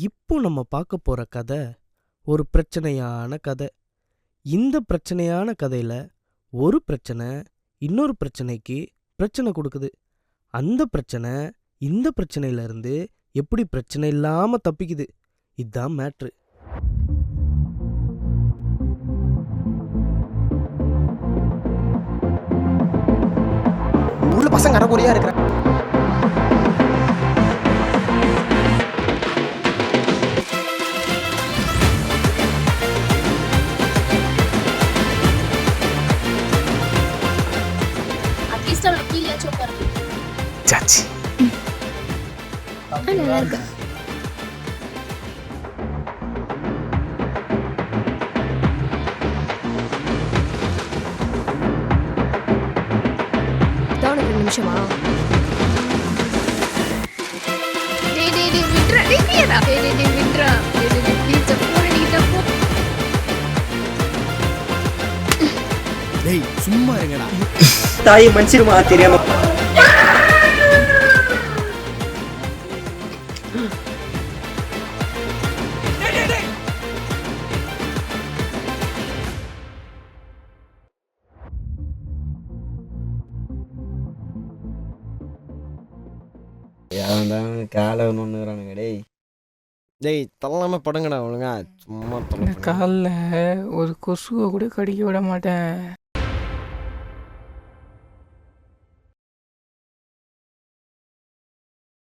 இப்போ நம்ம பார்க்க போற கதை ஒரு பிரச்சனையான கதை. இந்த பிரச்சனையான கதையில ஒரு பிரச்சனை இன்னொரு பிரச்சனைக்கு பிரச்சனை கொடுக்குது. அந்த பிரச்சனை இந்த பிரச்சனையில இருந்து எப்படி பிரச்சனை இல்லாம தப்பிக்குது. இதுதான் மேட்ரு. உள்ள பசங்க அறகுறையா இருக்கிற அட்லீஸ்ட் அவளை கீழேயாச்சும் உட்கார வை. சாச்சி நல்லா இருக்கு. தான் 2 நிமிஷமா டேய் டேய் டேய் விட்றா. டேய் விட்றா. டேய் டேய் டேய் விட்றா. டேய் டேய் டேய் ப்ளீஸ் அப்போ நீங்க போ. டேய் சும்மா இருங்கடா. தாயை மன்னிச்சிருமா தெரியாம காலை ஒன்றுறானுங்க டேய். டேய் தள்ளாம படுங்கடா ஒழுங்கா சும்மா இந்த காலில் ஒரு கொசுவை கூட கடிக்க விட மாட்டேன்.